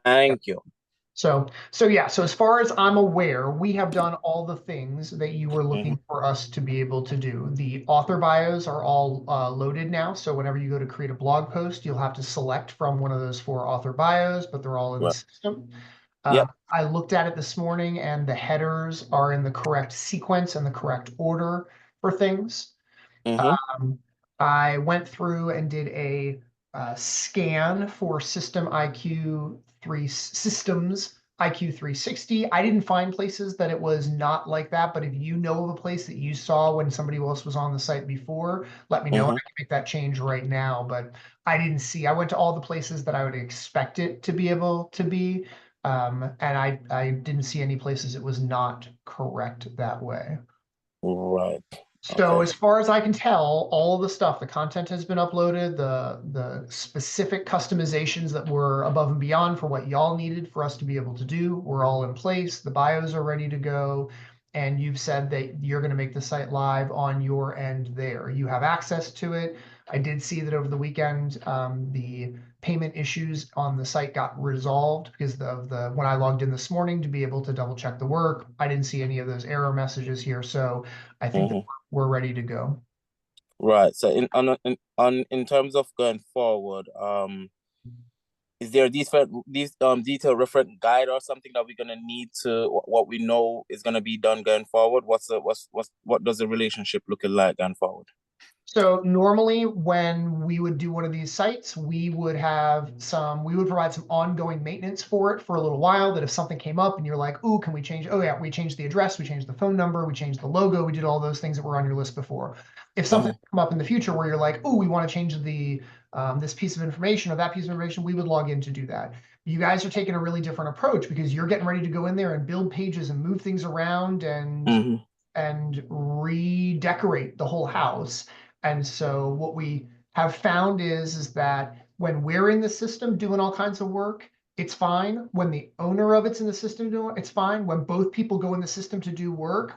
Thank you. So yeah, so as far as I'm aware, we have done all the things that you were Hmm. looking for us to be able to do. The author bios are all loaded now. So whenever you go to create a blog post, you'll have to select from one of those four author bios, but they're all in the Right. system. Yep. I looked at it this morning and the headers are in the correct sequence and the correct order for things. Hmm. Um, I went through and did a scan for System IQ 3 Systems IQ 360. I didn't find places that it was not like that, but if you know of a place that you saw when somebody else was on the site before, let me know and Hmm. I can make that change right now. But I didn't see. I went to all the places that I would expect it to be able to be, and I didn't see any places it was not correct that way. Right. So Okay. as far as I can tell, all of the stuff, the content has been uploaded, the specific customizations that were above and beyond for what y'all needed for us to be able to do, were all in place. The bios are ready to go. And you've said that you're going to make the site live on your end there. You have access to it. I did see that over the weekend, the payment issues on the site got resolved because of the when I logged in this morning to be able to double check the work. I didn't see any of those error messages here. So I think that Hmm. we're ready to go. Right. So in terms of going forward, is there these detailed reference guide or something that we're gonna need to what we know is gonna be done going forward? What does the relationship looking like going forward? So normally when we would do one of these sites, we would provide some ongoing maintenance for it for a little while that if something came up and you're like, ooh, can we change? Oh yeah, we changed the address, we changed the phone number, we changed the logo, we did all those things that were on your list before. If something Hmm. come up in the future where you're like, ooh, we want to change this piece of information or that piece of information, we would log in to do that. You guys are taking a really different approach because you're getting ready to go in there and build pages and move things around Hmm. and redecorate the whole house. And so what we have found is that when we're in the system doing all kinds of work, it's fine. When the owner of it's in the system doing it's fine. When both people go in the system to do work,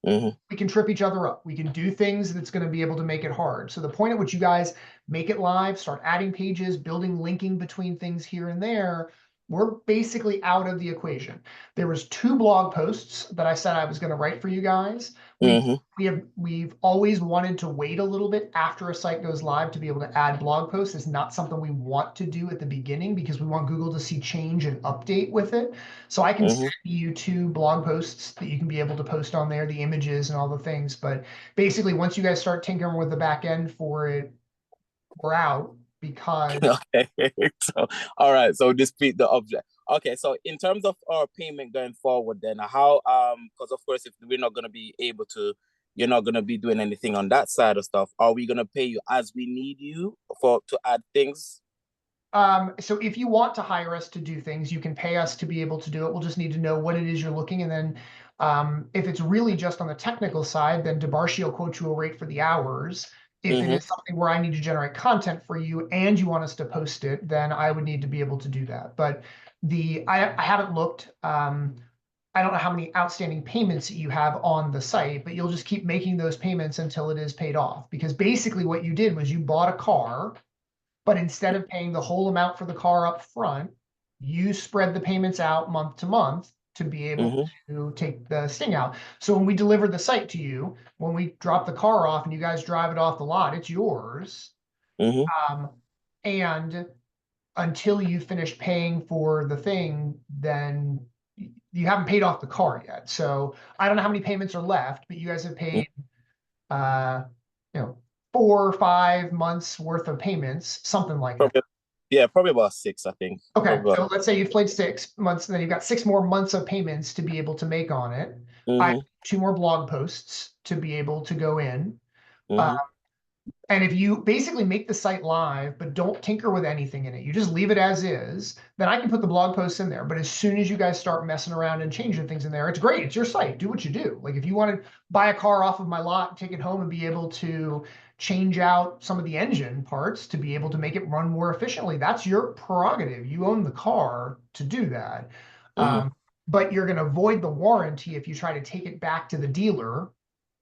Hmm. we can trip each other up. We can do things that's going to be able to make it hard. So the point at which you guys make it live, start adding pages, building linking between things here and there, we're basically out of the equation. There was two blog posts that I said I was going to write for you guys. We Hmm. we've always wanted to wait a little bit after a site goes live to be able to add blog posts. It's not something we want to do at the beginning because we want Google to see change and update with it. So I can Hmm. send you two blog posts that you can be able to post on there, the images and all the things. But basically, once you guys start tinkering with the back end for it, we're out because Okay. So, all right. So dispute the object. Okay. So in terms of our payment going forward, then how because of course if we're not gonna be able to, you're not gonna be doing anything on that side of stuff. Are we gonna pay you as we need you for to add things? so if you want to hire us to do things, you can pay us to be able to do it. We'll just need to know what it is you're looking, and then if it's really just on the technical side, then Debarshi will quote you a rate for the hours. If it Mm-hmm. is something where I need to generate content for you and you want us to post it, then I would need to be able to do that. But I haven't looked. I don't know how many outstanding payments you have on the site, but you'll just keep making those payments until it is paid off. Because basically what you did was you bought a car, but instead of paying the whole amount for the car up front, you spread the payments out month to month to be able Mm-hmm. to take the sting out. So when we deliver the site to you, when we drop the car off and you guys drive it off the lot, it's yours. Mm-hmm. Um, and until you finish paying for the thing, then you haven't paid off the car yet. So I don't know how many payments are left, but you guys have paid uh, you know, 4 or 5 months worth of payments, something like that. Probably, yeah, probably about six, I think. Okay, Probably about. so let's say you've played 6 months, and then you've got 6 more months of payments to be able to make on it. I have Mm-hmm. 2 more blog posts to be able to go in. Uh, Mm-hmm. and if you basically make the site live, but don't tinker with anything in it, you just leave it as is, then I can put the blog posts in there. But as soon as you guys start messing around and changing things in there, it's great. It's your site. Do what you do. Like if you want to buy a car off of my lot, take it home and be able to change out some of the engine parts to be able to make it run more efficiently, that's your prerogative. You own the car to do that. Mm-hmm. Um, but you're going to void the warranty if you try to take it back to the dealer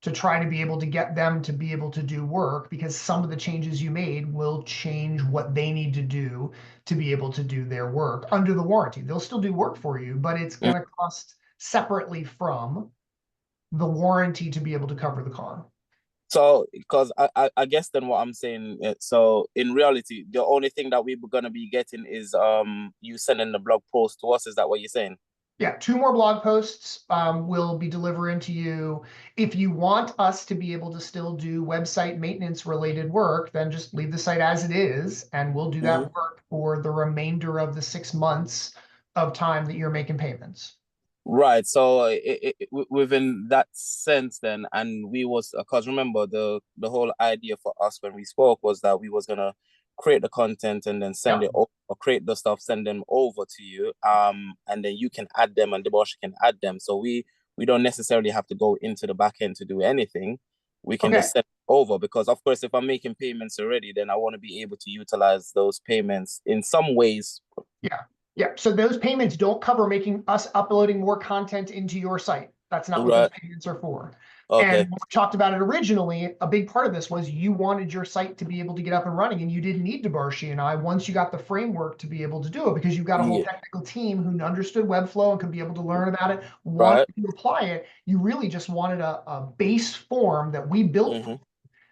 to try to be able to get them to be able to do work, because some of the changes you made will change what they need to do to be able to do their work under the warranty. They'll still do work for you, but it's going to cost separately from the warranty to be able to cover the car. So, because I guess then what I'm saying, so in reality, the only thing that we're gonna be getting is you sending the blog post to us. Is that what you're saying? Yeah, 2 more blog posts will be delivering to you. If you want us to be able to still do website maintenance related work, then just leave the site as it is, and we'll do that work for the remainder of the 6 months of time that you're making payments. Right. So within that sense, then, and we was, because remember the whole idea for us when we spoke was that we was gonna create the content and then send Yeah. it over, or create the stuff, send them over to you, and then you can add them and the boss can add them. So we don't necessarily have to go into the back end to do anything. We can Okay. just send it over, because of course, if I'm making payments already, then I want to be able to utilize those payments in some ways. Yeah. Yeah. So those payments don't cover making us uploading more content into your site. That's not what those Right. payments are for. Okay. And when we talked about it originally, a big part of this was you wanted your site to be able to get up and running, and you didn't need Debarshi and I once you got the framework to be able to do it, because you've got a whole Yeah. technical team who understood Webflow and could be able to learn about it, Right. wanted to apply it. You really just wanted a base form that we built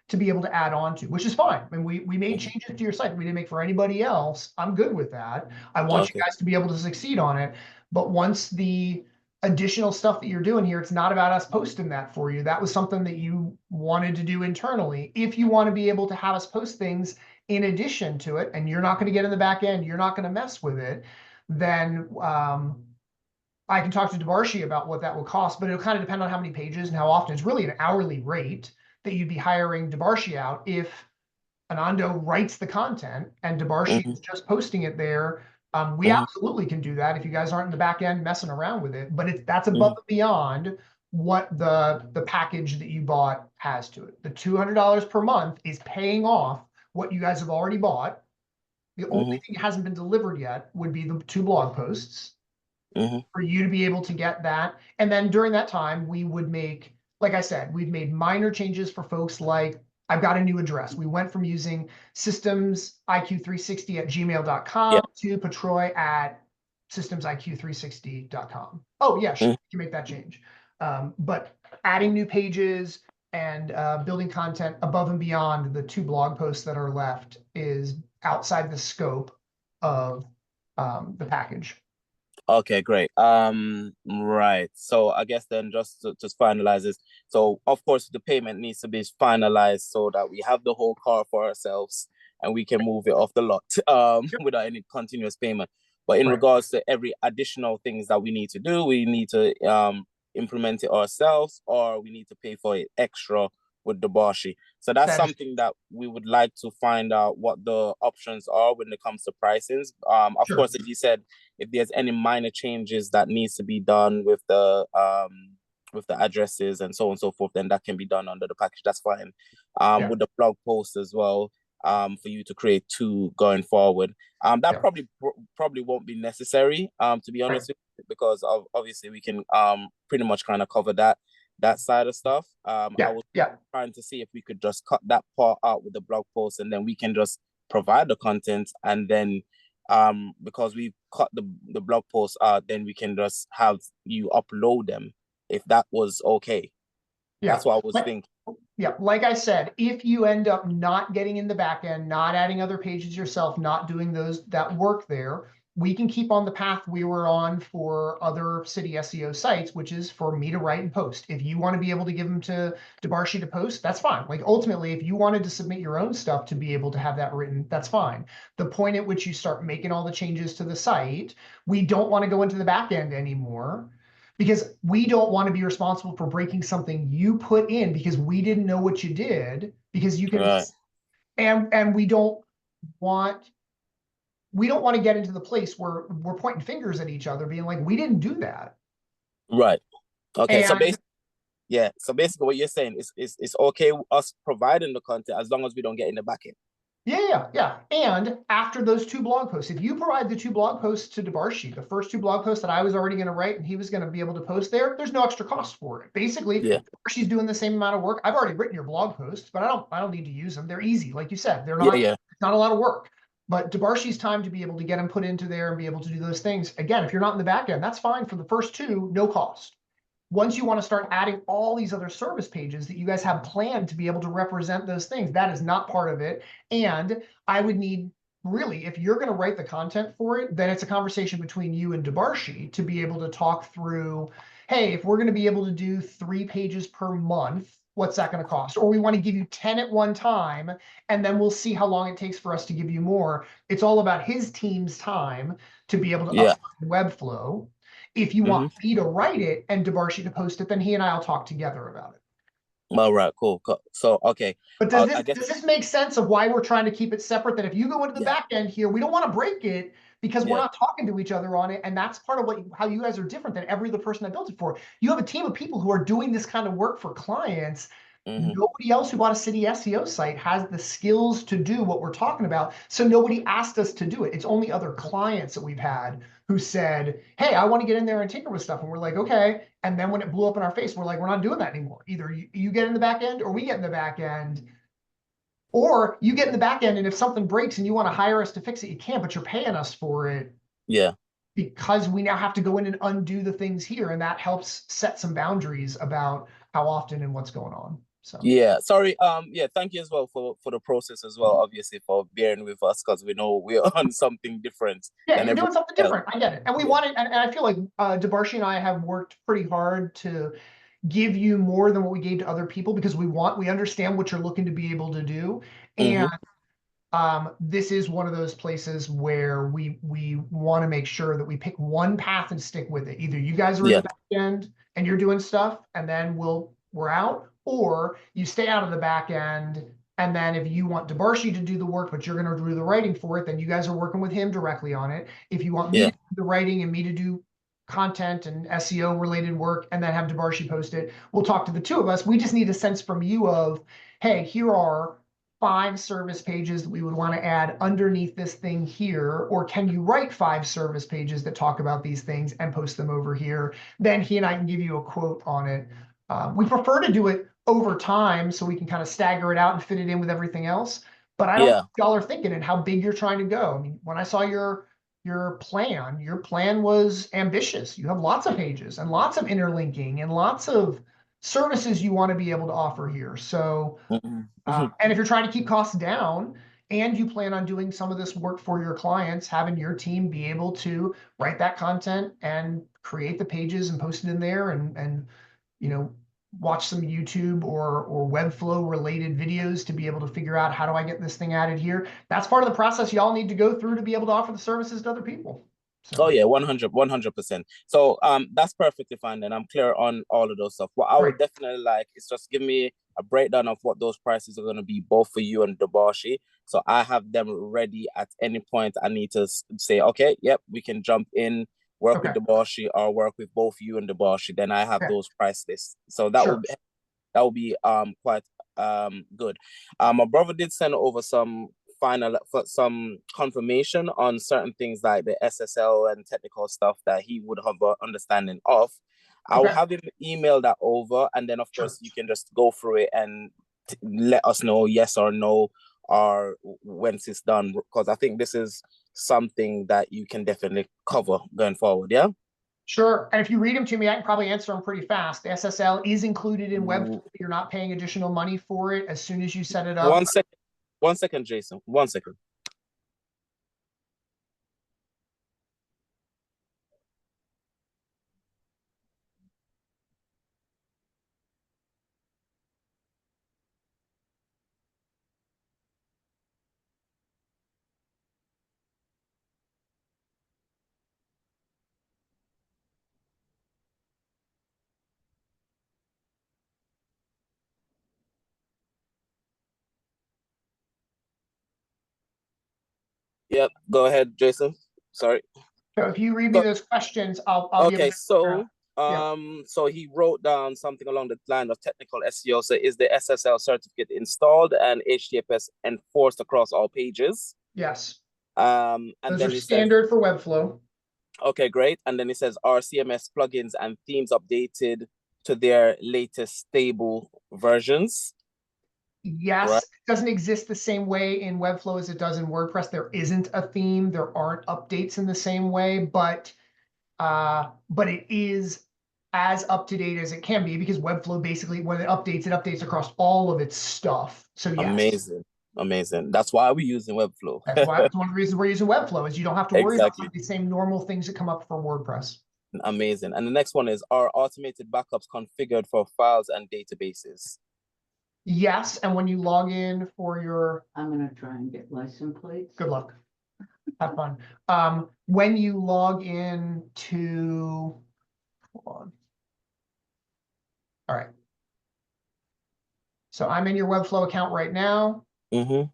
to be able to add on to, which is fine. I mean, we made changes to your site we didn't make for anybody else. I'm good with that. I want you Okay. guys to be able to succeed on it. But once the additional stuff that you're doing here, it's not about us posting that for you. That was something that you wanted to do internally. If you want to be able to have us post things in addition to it, and you're not going to get in the back end, you're not going to mess with it, then I can talk to Debarshi about what that will cost, but it'll kind of depend on how many pages and how often. It's really an hourly rate that you'd be hiring Debarshi out. If Anando writes the content and Debarshi is just posting it there, we absolutely can do that if you guys aren't in the back end messing around with it. But that's above and beyond what the package that you bought has to it. The $200 per month is paying off what you guys have already bought. The only thing that hasn't been delivered yet would be the 2 blog posts for you to be able to get that. And then during that time, we would make, like I said, we've made minor changes for folks like, I've got a new address. We went from using systemsiq360@gmail.com Yeah. to Patroy at systemsiq360.com. Oh yeah, sure, you can make that change. But adding new pages and building content above and beyond the 2 blog posts that are left is outside the scope of the package. Okay, great. Right. So I guess then just to just finalize this. So of course the payment needs to be finalized so that we have the whole car for ourselves and we can move it off the lot without any continuous payment. But in regards to every additional things that we need to do, we need to implement it ourselves, or we need to pay for it extra with Debarshi. So that's something that we would like to find out what the options are when it comes to pricings. Of course, as you said, if there's any minor changes that needs to be done with the addresses and so on and so forth, then that can be done under the package. That's fine. With the blog post as well, for you to create 2 going forward. That probably won't be necessary, to be honest with you, because obviously we can pretty much kind of cover that side of stuff. I was trying to see if we could just cut that part out with the blog post, and then we can just provide the content, and then because we've cut the blog post out, then we can just have you upload them, if that was okay. That's what I was thinking. Yeah, like I said, if you end up not getting in the back end, not adding other pages yourself, not doing that work there, we can keep on the path we were on for other city SEO sites, which is for me to write and post. If you want to be able to give them to Debarshi to post, that's fine. Like ultimately, if you wanted to submit your own stuff to be able to have that written, that's fine. The point at which you start making all the changes to the site, we don't want to go into the back end anymore, because we don't want to be responsible for breaking something you put in because we didn't know what you did, because you can, and we don't want to get into the place where we're pointing fingers at each other being like, we didn't do that. Right. Okay. So basically what you're saying is it's okay us providing the content as long as we don't get in the back end. Yeah. And after those 2 blog posts, if you provide the 2 blog posts to Debarshi, the first 2 blog posts that I was already going to write and he was going to be able to post there's no extra cost for it. Basically, Yeah. Debarshi's doing the same amount of work. I've already written your blog posts, but I don't need to use them. They're easy. Like you said, they're not, Yeah. it's not a lot of work. But Debarshi's time to be able to get them put into there and be able to do those things. Again, if you're not in the back end, that's fine for the first 2, no cost. Once you want to start adding all these other service pages that you guys have planned to be able to represent those things, that is not part of it. And I would need, really, if you're going to write the content for it, then it's a conversation between you and Debarshi to be able to talk through, hey, if we're going to be able to do 3 pages per month, what's that going to cost? Or we want to give you 10 at one time, and then we'll see how long it takes for us to give you more. It's all about his team's time to be able to Yeah. upload Webflow. If you want me to write it and Debarshi to post it, then he and I will talk together about it. All right, cool. So, okay. But I guess, does this make sense of why we're trying to keep it separate? That if you go into the yeah, back end here, we don't want to break it because we're yeah. not talking to each other on it. And that's part of how you guys are different than every other person that built it for. You have a team of people who are doing this kind of work for clients. Nobody else who bought a city SEO site has the skills to do what we're talking about. So nobody asked us to do it. It's only other clients that we've had who said, hey, I want to get in there and tinker with stuff. And we're like, okay. And then when it blew up in our face, we're like, we're not doing that anymore. Either you get in the back end or we get in the back end. Or you get in the back end, and if something breaks and you want to hire us to fix it, you can, but you're paying us for it. Yeah. Because we now have to go in and undo the things here. And that helps set some boundaries about how often and what's going on. So Yeah, sorry. Yeah, thank you as well for the process as well. Obviously, for bearing with us because we know we're on something different yeah, than you're everyone doing something else. different. I get it. And we Yeah. wanted, and I feel like Debarshi and I have worked pretty hard to give you more than what we gave to other people because we understand what you're looking to be able to do. And this is one of those places where we want to make sure that we pick one path and stick with it. Either you guys are in the Yeah. back end and you're doing stuff, and then we're out, or you stay out of the back end. And then if you want Debarshi to do the work, but you're going to do the writing for it, then you guys are working with him directly on it. If you want me Yeah. to do the writing and me to do content and SEO related work and then have Debarshi post it, we'll talk to the 2 of us. We just need a sense from you of, hey, here are 5 service pages that we would want to add underneath this thing here, or can you write 5 service pages that talk about these things and post them over here? Then he and I can give you a quote on it. We prefer to do it over time so we can kind of stagger it out and fit it in with everything else. But I don't know Yeah. what y'all are thinking and how big you're trying to go. I mean, when I saw your plan was ambitious. You have lots of pages and lots of interlinking and lots of services you want to be able to offer here. So and if you're trying to keep costs down and you plan on doing some of this work for your clients, having your team be able to write that content and create the pages and post it in there and watch some YouTube or Webflow related videos to be able to figure out how do I get this thing added here. That's part of the process y'all need to go through to be able to offer the services to other people. Oh So yeah, 100%. So that's perfectly fine. And I'm clear on all of those stuff. What I right. would definitely like is just give me a breakdown of what those prices are going to be, both for you and Debarshi. So I have them ready at any point. I need to say, okay, yep, we can jump in, work with Okay. Debarshi, or work with both you and Debarshi. Then I have Okay. those price lists. So Sure. that will be quite good. My brother did send over some confirmation on certain things like the SSL and technical stuff that he would have an understanding of. I'll Okay. have him email that over, and then of Sure. course you can just go through it and let us know yes or no, or once it's done, because I think this is something that you can definitely cover going forward. Yeah. Sure. And if you read them to me, I can probably answer them pretty fast. The SSL is included in Webflow. You're not paying additional money for it as soon as you set it up. 1 second, 1 second, Jason. 1 second. Yep. Go ahead, Jason. Sorry. So if you read me So those questions, I'll be able okay, to figure so out. So he wrote down something along the line of technical SEO. So is the SSL certificate installed and HTTPS enforced across all pages? Yes. And Those then are he says, standard for Webflow. okay, great. And then it says, are CMS plugins and themes updated to their latest stable versions? Yes, Right. it doesn't exist the same way in Webflow as it does in WordPress. There isn't a theme. There aren't updates in the same way, but it is as up to date as it can be because Webflow basically, when it updates across all of its stuff. So yes, Amazing. Amazing. That's why we're using Webflow. that's one of the reasons we're using Webflow is you don't have to worry about some Exactly. of the same normal things that come up for WordPress. Amazing. And the next one is, are automated backups configured for files and databases? Yes, and when you log in for your, I'm gonna try and get license plates. good luck, have fun. When you log in to, hold on. All right. So I'm in your Webflow account right now. Mm-hmm.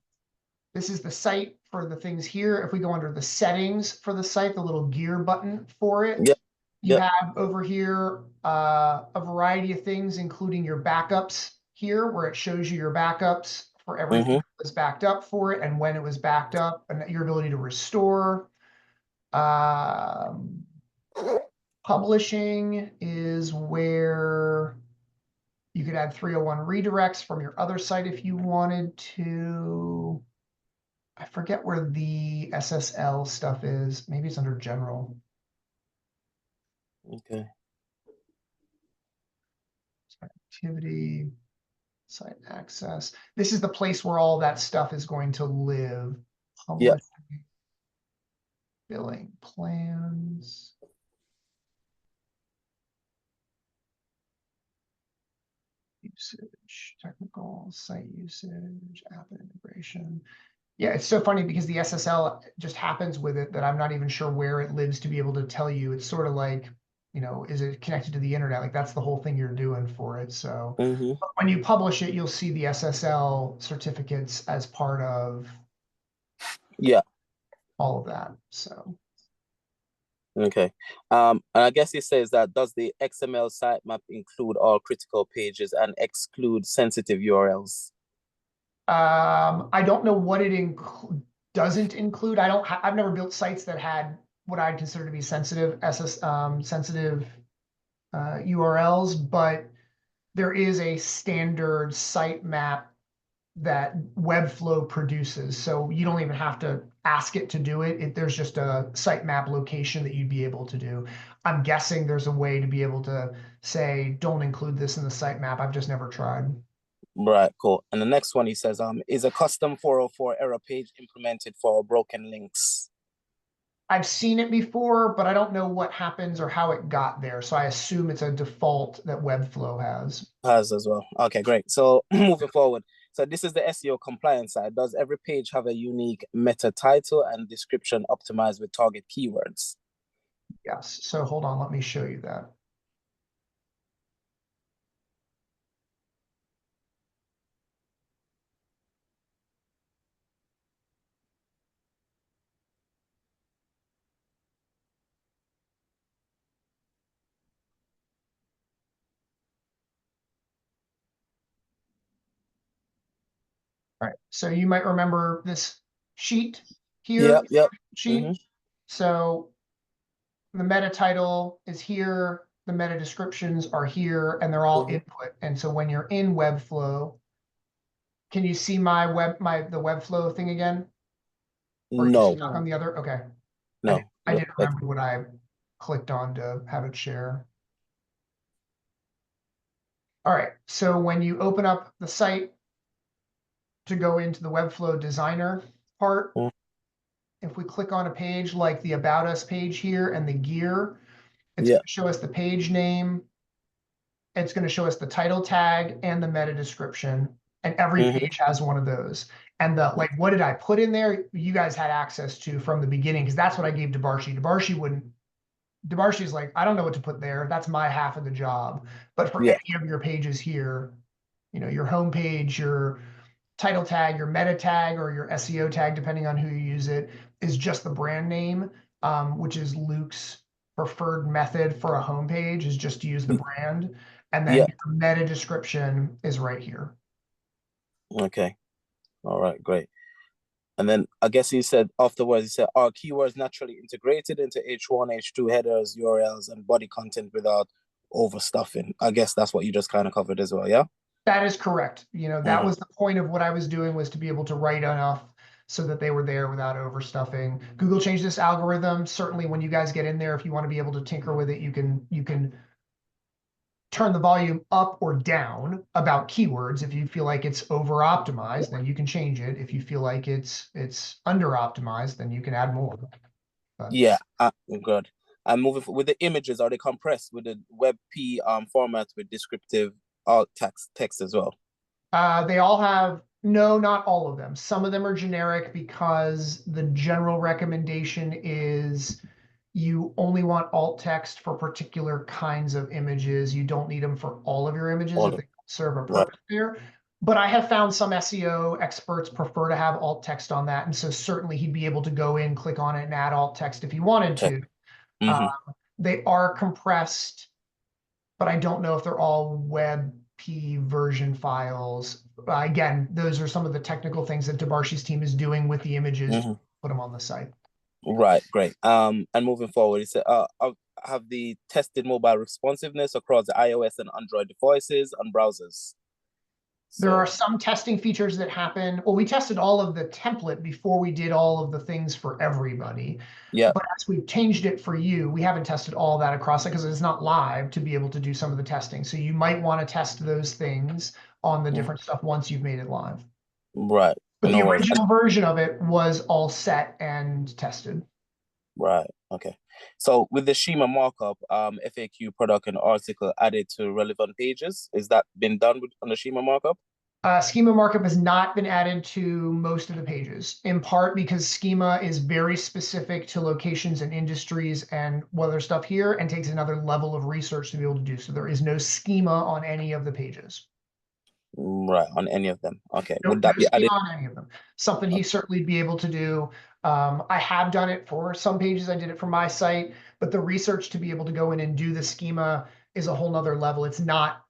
This is the site for the things here. If we go under the settings for the site, the little gear button for it, Yep. you Yep. have over here a variety of things, including your backups here, where it shows you your backups for everything that was backed up for it and when it was backed up and your ability to restore. Publishing is where you could add 301 redirects from your other site if you wanted to. I forget where the SSL stuff is. Maybe it's under general. Okay. Site activity, site access. This is the place where all that stuff is going to live. Yep. Publishing, billing plans. Usage, technical, site usage, app integration. Yeah, it's so funny because the SSL just happens with it that I'm not even sure where it lives to be able to tell you. It's sort of like, is it connected to the internet? Like that's the whole thing you're doing for it. So but when you publish it, you'll see the SSL certificates as part of Yeah. all of that. So Okay. And I guess it says that does the XML sitemap include all critical pages and exclude sensitive URLs? I don't know what it doesn't include. I've never built sites that had what I'd consider to be sensitive sensitive URLs, but there is a standard sitemap that Webflow produces. So you don't even have to ask it to do it. There's just a sitemap location that you'd be able to do. I'm guessing there's a way to be able to say, don't include this in the sitemap. I've just never tried. Right, cool. And the next one he says, is a custom 404 error page implemented for broken links? I've seen it before, but I don't know what happens or how it got there. So I assume it's a default that Webflow has. Has as well. Okay, great. So moving forward. So this is the SEO compliance side. Does every page have a unique meta title and description optimized with target keywords? Yes. So hold on, let me show you that. All right. So you might remember this sheet here. Yep. Sheet. Mm-hmm. So the meta title is here. The meta descriptions are here, and they're all input. And so when you're in Webflow, can you see the Webflow thing again? Or are you stuck on the other? Okay. No. I didn't remember what I clicked on to have it share. All right. So when you open up the site to go into the Webflow designer part, if we click on a page like the About Us page here and the gear, it's going to show us the page name. It's going to show us the title tag and the meta description. And every page has one of those. And what did I put in there? You guys had access to from the beginning, because that's what I gave Debarshi. Debarshi's like, I don't know what to put there. That's my half of the job. But for any of your pages here, your home page, your title tag, your meta tag, or your SEO tag, depending on who you use it, is just the brand name, which is Luke's preferred method for a homepage is just to use the brand, and then Yeah. your meta description is right here. Okay. All right, great. And then I guess he said afterwards, he said, are keywords naturally integrated into H1, H2 headers, URLs, and body content without overstuffing? I guess that's what you just kind of covered as well, yeah? That is correct. You know, that was the point of what I was doing, was to be able to write enough so that they were there without overstuffing. Google changed this algorithm. Certainly when you guys get in there, if you want to be able to tinker with it, you can turn the volume up or down about keywords. If you feel like it's over optimized, then you can change it. If you feel like it's under optimized, then you can add more. But Yeah, good. And moving with the images, are they compressed with the WebP format with descriptive alt text as well? they all have, no, not all of them. Some of them are generic because the general recommendation is you only want alt text for particular kinds of images. You don't need them for all of your images All if of they serve a right. purpose there. But I have found some SEO experts prefer to have alt text on that. And so certainly he'd be able to go in, click on it, and add alt text if he wanted to. They are compressed, but I don't know if they're all WebP version files. Again, those are some of the technical things that Debarshi's team is doing with the images to put them on the site. Right, great. And moving forward, it's have the tested mobile responsiveness across the iOS and Android devices and browsers. There are So some testing features that happen. Well, we tested all of the template before we did all of the things for everybody. yeah, But as we've changed it for you, we haven't tested all that across it because it's not live to be able to do some of the testing. So you might want to test those things on the different stuff once you've made it live. right. But the No worries. original version of it was all set and tested. Right. Okay. So with the schema markup, FAQ, product, and article added to relevant pages, is that been done on the schema markup? Schema markup has not been added to most of the pages, in part because schema is very specific to locations and industries and other stuff here, and takes another level of research to be able to do. So there is no schema on any of the pages. Right, on any of them. Okay. No, Would no that be schema added? on any of them. Something he certainly be able to do. I have done it for some pages. I did it for my site, but the research to be able to go in and do the schema is a whole nother level. It's not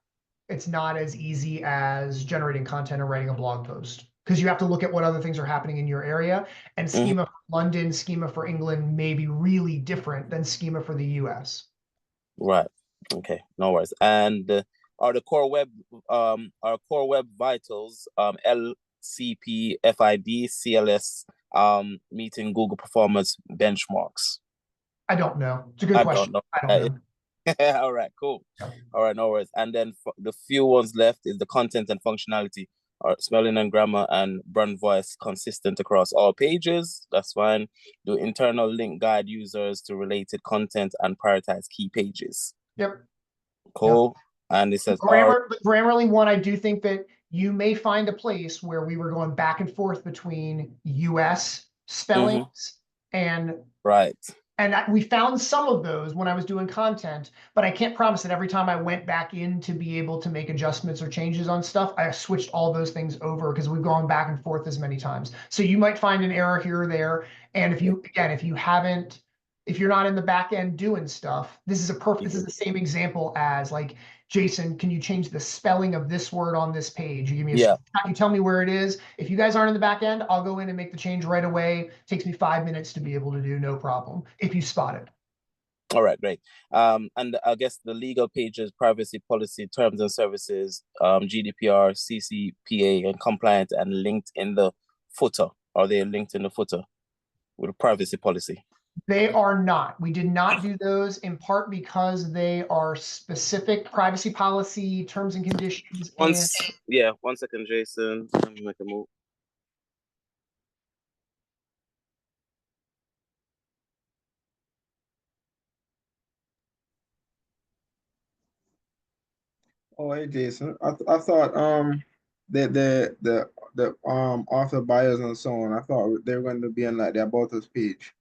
as easy as generating content or writing a blog post, because you have to look at what other things are happening in your area. And schema for London, schema for England may be really different than schema for the US. Right. Okay. No worries. And are core web vitals LCP FID CLS meeting Google performance benchmarks? I don't know. It's a good I question. don't know. I don't know. All right, cool. Yeah. All right, no worries. And then the few ones left is the content and functionality. Are spelling and grammar and brand voice consistent across all pages? That's fine. Do internal link guide users to related content and prioritize key pages? Yep. Cool. Yep. And it says the Grammarly one, I do think that you may find a place where we were going back and forth between US spellings and right. And we found some of those when I was doing content, but I can't promise that every time I went back in to be able to make adjustments or changes on stuff, I switched all those things over because we've gone back and forth as many times. So you might find an error here or there. And if you, again, if you're not in the back end doing stuff, this is the same example as like, Jason, can you change the spelling of this word on this page? You give me you tell me where it is. If you guys aren't in the back end, I'll go in and make the change right away. It takes me 5 minutes to be able to do, no problem, if you spot it. All right, great. And I guess the legal pages, privacy policy, terms and services, GDPR, CCPA, and compliant, and linked in the footer. Are they linked in the footer with a privacy policy? They are not. We did not do those, in part because they are specific privacy policy terms and conditions. One second, Jason. Let me make a move. Oh, hey Jason. I thought that the author bios and so on. I thought they were going to be on like the About Us page.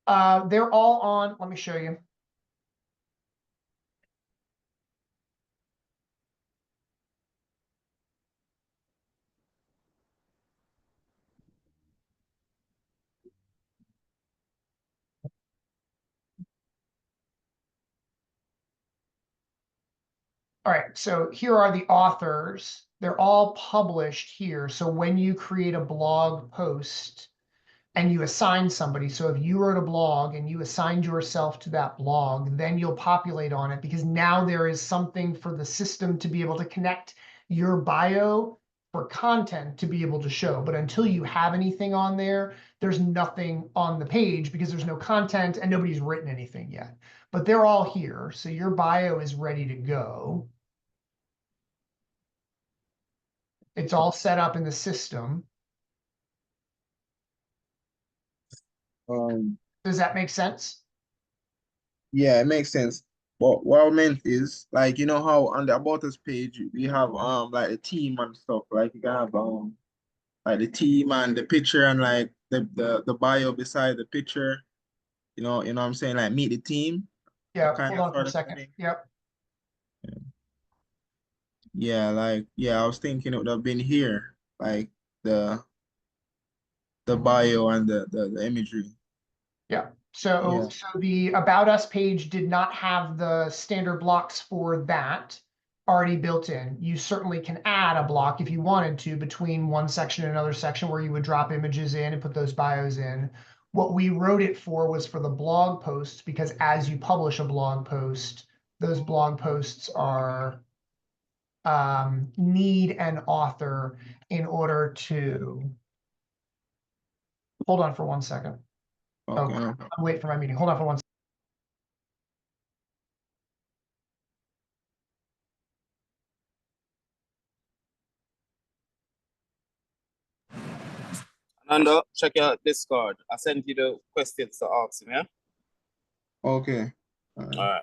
They're all on. Let me show you. All right, so here are the authors. They're all published here. So when you create a blog post and you assign somebody, so if you wrote a blog and you assigned yourself to that blog, then you'll populate on it because now there is something for the system to be able to connect your bio for content to be able to show. But until you have anything on there, there's nothing on the page because there's no content and nobody's written anything yet. But they're all here. So your bio is ready to go. It's all set up in the system. Does that make sense? Yeah, it makes sense. But what I meant is, like, you know how on the About Us page we have like a team and stuff. Like you can have like the team and the picture and like the bio beside the picture. You know what I'm saying? Like meet the team. Yeah, Kind hold of on for a sort of second. thing. Yep. Yeah, like I was thinking it would have been here, like the the bio and the imagery. Yeah. So, Yeah. so the About Us page did not have the standard blocks for that already built in. You certainly can add a block if you wanted to between one section and another section where you would drop images in and put those bios in. What we wrote it for was for the blog posts, because as you publish a blog post, those blog posts are need an author in order to hold on for 1 second. Oh, Okay. crap. I'm waiting for my meeting. Hold on for 1 second. Ananda, check out Discord. I sent you the questions to ask him, yeah? Okay. All right.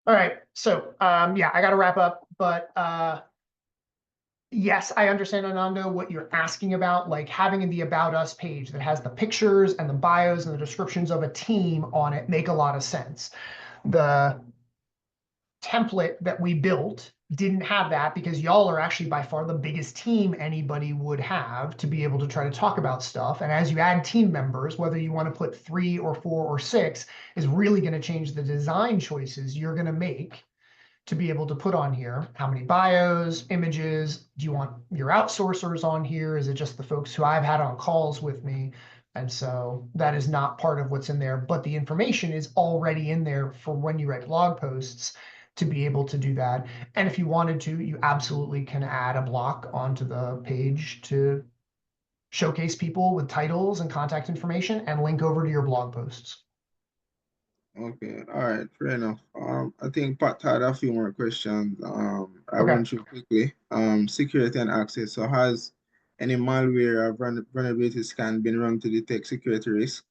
All right. So yeah, I got to wrap up, but yes, I understand, Anando, what you're asking about, like having the About Us page that has the pictures and the bios and the descriptions of a team on it make a lot of sense. The template that we built didn't have that because y'all are actually by far the biggest team anybody would have to be able to try to talk about stuff. And as you add team members, whether you want to put 3 or 4 or 6 is really going to change the design choices you're going to make to be able to put on here. How many bios, images? Do you want your outsourcers on here? Is it just the folks who I've had on calls with me? And so that is not part of what's in there, but the information is already in there for when you write blog posts to be able to do that. And if you wanted to, you absolutely can add a block onto the page to showcase people with titles and contact information and link over to your blog posts. Okay. All right. Fair enough. I think Pat had a few more questions. I Okay. run through quickly. Security and access. So has any malware or vulnerability scan been run to detect security risk?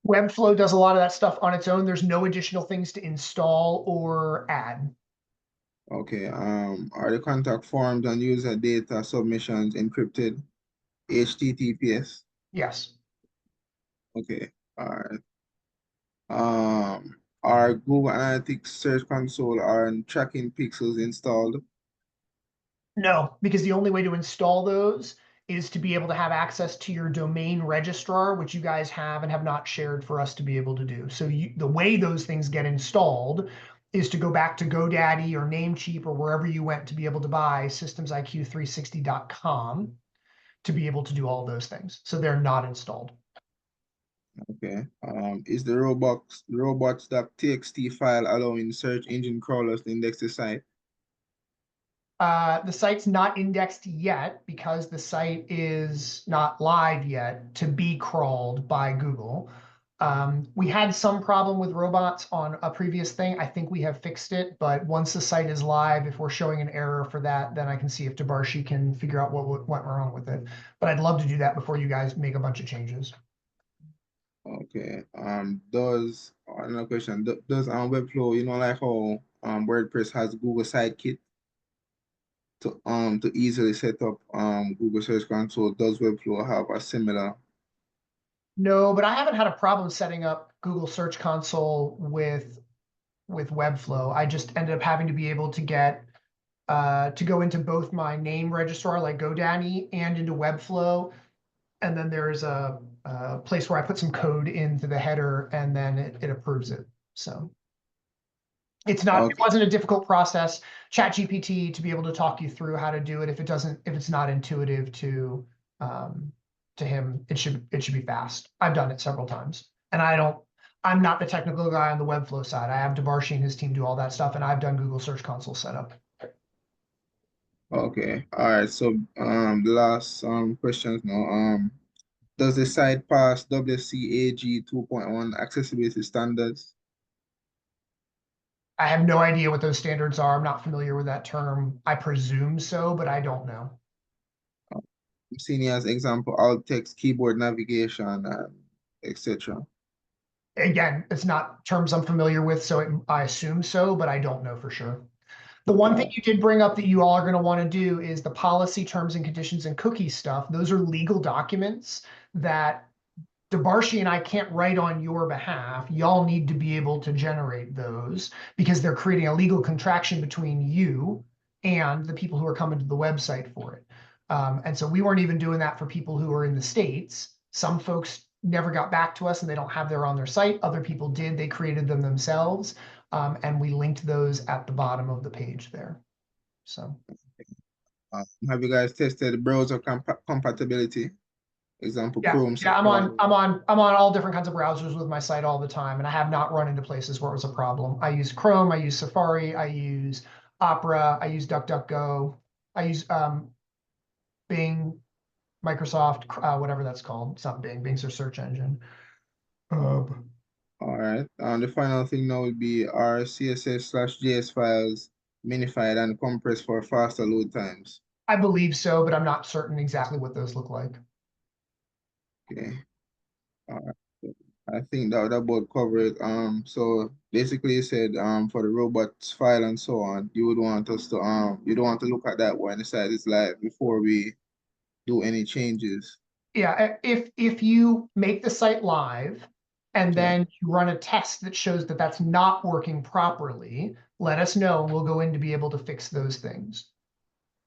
Webflow does a lot of that stuff on its own. There's no additional things to install or add. Okay. Are the contact forms and user data submissions encrypted? HTTPS. Yes. Okay. All right. Are Google Analytics Search Console and tracking pixels installed? No, because the only way to install those is to be able to have access to your domain registrar, which you guys have and have not shared for us to be able to do. So the way those things get installed is to go back to GoDaddy or Namecheap or wherever you went to be able to buy systemsiq360.com to be able to do all those things. So they're not installed. Okay. Is the robots.txt file allowing search engine crawlers to index the site? The site's not indexed yet because the site is not live yet to be crawled by Google. We had some problem with robots on a previous thing. I think we have fixed it, but once the site is live, if we're showing an error for that, then I can see if Debarshi can figure out what went wrong with it. But I'd love to do that before you guys make a bunch of changes. Okay. Another question, does Webflow, you know, like how WordPress has Google Sitekit to easily set up Google Search Console, does Webflow have a similar? No, but I haven't had a problem setting up Google Search Console with Webflow. I just ended up having to be able to get to go into both my name registrar like GoDaddy and into Webflow. And then there's a place where I put some code into the header and then it approves it. So it's not, it wasn't a difficult process. ChatGPT to be able to talk you through how to do it. If it's not intuitive to him, it should be fast. I've done it several times, and I'm not the technical guy on the Webflow side. I have Debarshi and his team do all that stuff, and I've done Google Search Console setup. Okay. All right. So the last questions now. Does the site pass WCAG 2.1 accessibility standards? I have no idea what those standards are. I'm not familiar with that term. I presume so, but I don't know. I'm seeing as example alt text, keyboard navigation, and etc. Again, it's not terms I'm familiar with, so I assume so, but I don't know for sure. The one thing you did bring up that you all are going to want to do is the policy, terms and conditions, and cookie stuff. Those are legal documents that Debarshi and I can't write on your behalf. Y'all need to be able to generate those because they're creating a legal contraction between you and the people who are coming to the website for it. And so we weren't even doing that for people who are in the States. Some folks never got back to us and they don't have their on their site. Other people did. They created them themselves. And we linked those at the bottom of the page there. So have you guys tested browser compatibility? Example, yeah, Chrome. yeah, I'm on all different kinds of browsers with my site all the time, and I have not run into places where it was a problem. I use Chrome, I use Safari, I use Opera, I use DuckDuckGo, I use Bing, Microsoft, whatever that's called. It's not Bing. Bing's their search engine. All right. The final thing now would be our CSS/JS files minified and compressed for faster load times. I believe so, but I'm not certain exactly what those look like. Okay. All right. I think that about cover it. So basically you said for the robots file and so on, you would want us to you don't want to look at that when the site is live before we do any changes. Yeah, if you make the site live and then you run a test that shows that that's not working properly, let us know and we'll go in to be able to fix those things.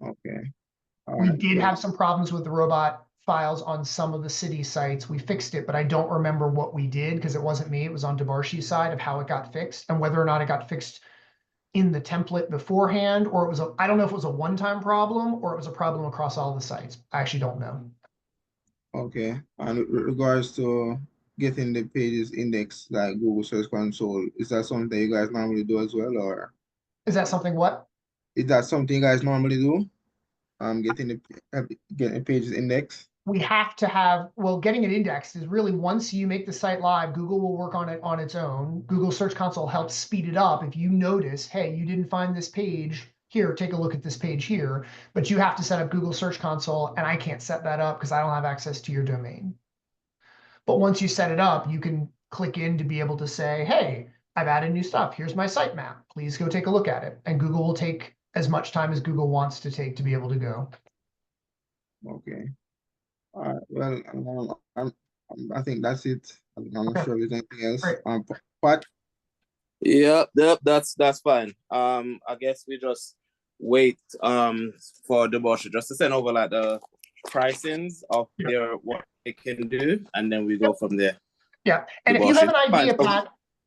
Okay. We did have some problems with the robot files on some of the city sites. We fixed it, but I don't remember what we did because it wasn't me. It was on Debarshi's side of how it got fixed and whether or not it got fixed in the template beforehand, or it was I don't know if it was a one-time problem or it was a problem across all the sites. I actually don't know. Okay. And with regards to getting the pages indexed like Google Search Console, is that something you guys normally do as well, or is that something what? Is that something you guys normally do? Getting the pages indexed? We have to have, well, getting it indexed is really once you make the site live, Google will work on it on its own. Google Search Console helps speed it up. If you notice, hey, you didn't find this page here, take a look at this page here, but you have to set up Google Search Console, and I can't set that up because I don't have access to your domain. But once you set it up, you can click in to be able to say, hey, I've added new stuff. Here's my sitemap. Please go take a look at it. And Google will take as much time as Google wants to take to be able to go. Okay. All right. Well, I think that's it. I'm not sure if there's anything else. Pat? Yep, that's fine. I guess we just wait for the Bosch just to send over like the pricings of their what they can do, and then we go from there. Yeah, and if you have an idea,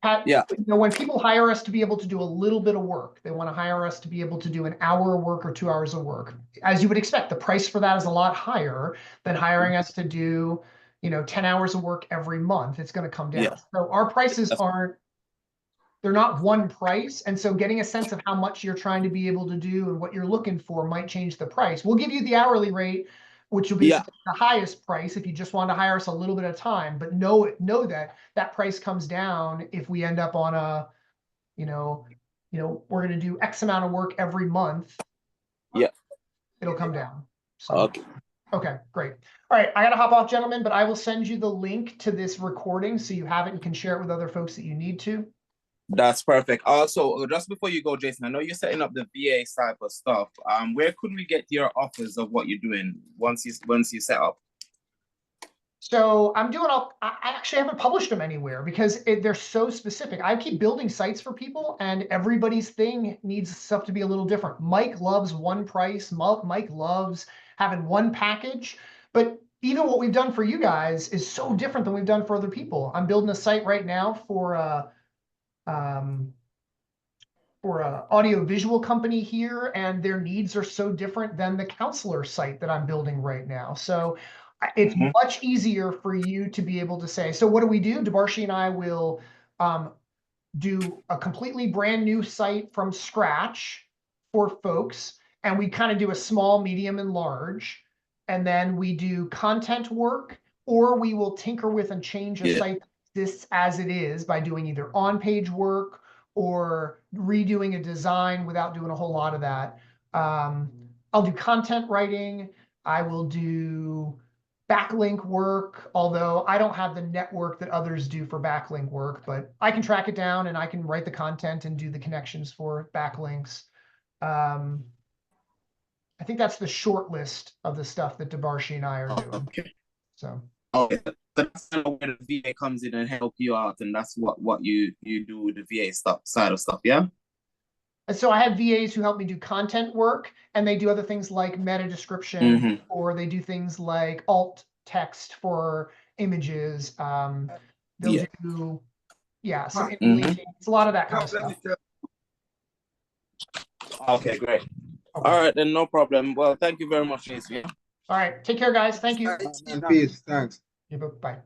Pat, yeah, you know, when people hire us to be able to do a little bit of work, they want to hire us to be able to do an hour of work or 2 hours of work. As you would expect, the price for that is a lot higher than hiring us to do, you know, 10 hours of work every month. It's going to come down. Yeah. So our prices they're not one price. And so getting a sense of how much you're trying to be able to do and what you're looking for might change the price. We'll give you the hourly rate, which will be the highest price if you just want to hire us a little bit of time, but know that that price comes down if we end up on a, you know, we're going to do X amount of work every month. Yeah. It'll come down. So, okay, great. All right. I got to hop off, gentlemen, but I will send you the link to this recording so you have it and can share it with other folks that you need to. That's perfect. Also, just before you go, Jason, I know you're setting up the VA type of stuff. Where could we get your offers of what you're doing once you set up? So I'm doing I actually haven't published them anywhere because they're so specific. I keep building sites for people and everybody's thing needs stuff to be a little different. Mike loves one price. Mike loves having one package, but even what we've done for you guys is so different than we've done for other people. I'm building a site right now for an audio-visual company here, and their needs are so different than the counselor site that I'm building right now. So it's much easier for you to be able to say, so what do? DeBarshi and I will do a completely brand new site from scratch for folks, and we kind of do a small, medium, and large, and then we do content work, or we will tinker with and change a site that exists as it is by doing either on-page work or redoing a design without doing a whole lot of that. I'll do content writing. I will do backlink work, although I don't have the network that others do for backlink work, but I can track it down and I can write the content and do the connections for backlinks. I think that's the short list of the stuff that DeBarshi and I are doing. Okay. So. Okay. That's where the VA comes in and help you out, and that's what you do with the VA side of stuff, yeah? And so I have VAs who help me do content work, and they do other things like meta description, or they do things like alt text for images. They'll do, some linking. It's a lot of that kind of stuff. Okay, great. Okay. All right, then no problem. Well, thank you very much, Jason. All right, take care, guys. Thank you. Peace. Thanks. Bye.